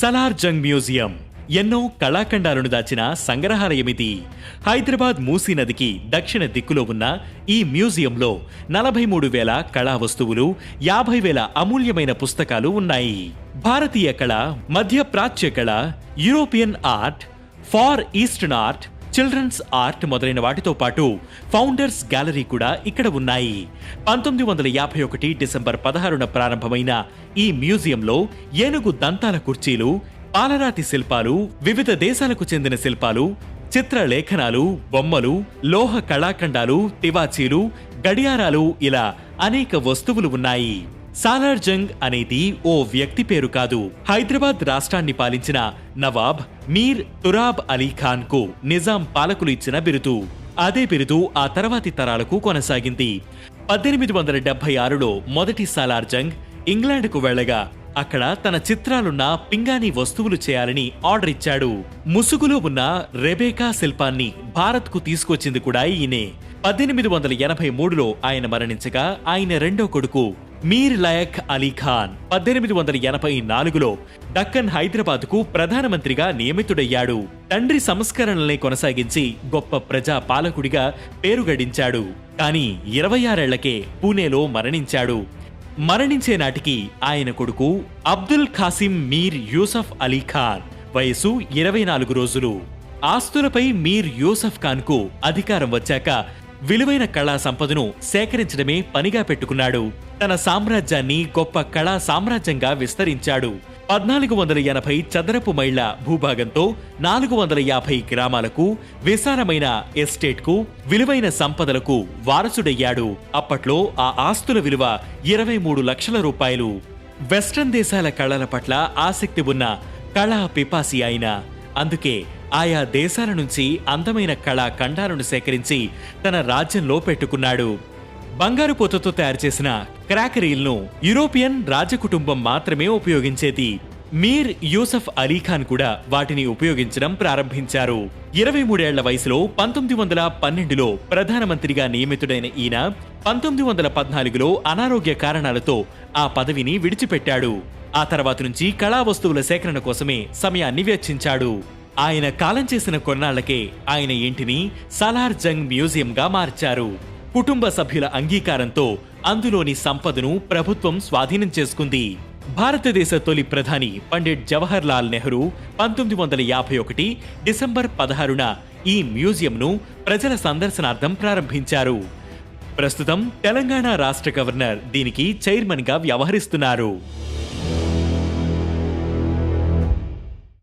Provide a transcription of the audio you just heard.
Salaar Jung museum ఎన్నో కళాఖండాలను దాచిన సంగ్రహాలయమిది. హైదరాబాద్ మూసీ నదికి దక్షిణ దిక్కులో ఉన్న ఈ మ్యూజియంలో 43,000 కళా వస్తువులు, 50,000 అమూల్యమైన పుస్తకాలు ఉన్నాయి. భారతీయ కళ, మధ్య ప్రాచ్య కళ, European art, Far Eastern art, children's art మొదలైన వాటితో పాటు ఫౌండర్స్ గ్యాలరీ కూడా ఇక్కడ ఉన్నాయి. 1951 డిసెంబర్ 16న ప్రారంభమైన ఈ మ్యూజియంలో ఏనుగు దంతాల కుర్చీలు, పాలరాతి శిల్పాలు, వివిధ దేశాలకు చెందిన శిల్పాలు, చిత్రలేఖనాలు, బొమ్మలు, లోహ కళాఖండాలు, తివాచీలు, గడియారాలు ఇలా అనేక వస్తువులు ఉన్నాయి. సాలార్ జంగ్ అనేది ఓ వ్యక్తి పేరు కాదు. హైదరాబాద్ రాష్ట్రాన్ని పాలించిన నవాబ్ మీర్ తురాబ్ అలీ ఖాన్ కు నిజాం పాలకులు ఇచ్చిన బిరుదు. అదే బిరుదు ఆ తర్వాతి తరాలకు కొనసాగింది. 1876లో మొదటి సాలార్ జంగ్ ఇంగ్లాండ్కు వెళ్లగా అక్కడ తన చిత్రాలున్న పింగాణీ వస్తువులు చేయాలని ఆర్డర్ ఇచ్చాడు. ముసుగులో ఉన్న రెబేకా శిల్పాన్ని భారత్కు తీసుకొచ్చింది కూడా ఈయనే. 1883లో ఆయన మరణించగా ఆయన రెండో కొడుకు మీర్ లయక్ అలీ ఖాన్ 1884లో దక్కన్ హైదరాబాద్కు ప్రధానమంత్రిగా నియమితుడయ్యాడు. తండ్రి సంస్కరణల్ని కొనసాగించి గొప్ప ప్రజా పాలకుడిగా పేరు గడించాడు. కానీ 26 ఏళ్లకే పూణేలో మరణించాడు. మరణించే నాటికి ఆయన కొడుకు అబ్దుల్ ఖాసిం మీర్ యూసఫ్ అలీ ఖాన్ వయసు 24 రోజులు. ఆస్తులపై మీర్ యూసఫ్ ఖాన్ కు అధికారం వచ్చాక విలువైన కళా సంపదను సేకరించడమే పనిగా పెట్టుకున్నాడు. తన సామ్రాజ్యాన్ని గొప్ప కళా సామ్రాజ్యంగా విస్తరించాడు. 1480 చదరపు మైళ్ల భూభాగంతో 450 గ్రామాలకు, విశాలమైన ఎస్టేట్కు, విలువైన సంపదలకు వారసుడయ్యాడు. అప్పట్లో ఆ ఆస్తుల విలువ 23 లక్షల రూపాయలు. వెస్ట్రన్ దేశాల కళల పట్ల ఆసక్తి ఉన్న కళా పిపాసి ఆయన. అందుకే ఆయా దేశాల నుంచి అందమైన కళా ఖండాలను సేకరించి తన రాజ్యంలో పెట్టుకున్నాడు. బంగారు పూతతో తయారు చేసిన క్రాకరీలను యూరోపియన్ రాజకుటుంబం మాత్రమే ఉపయోగించేది. మీర్ యూసఫ్ అలీ ఖాన్ కూడా వాటిని ఉపయోగించడం ప్రారంభించారు. 23 ఏళ్ల వయసులో 1912లో ప్రధానమంత్రిగా నియమితుడైన ఈయన 1914లో అనారోగ్య కారణాలతో ఆ పదవిని విడిచిపెట్టాడు. ఆ తర్వాత నుంచి కళా వస్తువుల సేకరణ కోసమే సమయాన్ని వెచ్చించాడు. ఆయన కాలం చేసిన కొన్నాళ్లకే ఆయన ఇంటిని సాలార్ జంగ్ మ్యూజియంగా మార్చారు. కుటుంబ సభ్యుల అంగీకారంతో అందులోని సంపదను ప్రభుత్వం స్వాధీనం చేసుకుంది. భారతదేశ తొలి ప్రధాని పండిట్ జవహర్ లాల్ నెహ్రూ 1951 డిసెంబర్ 16న ఈ మ్యూజియంను ప్రజల సందర్శనార్థం ప్రారంభించారు. ప్రస్తుతం తెలంగాణ రాష్ట్ర గవర్నర్ దీనికి చైర్మన్ గా వ్యవహరిస్తున్నారు.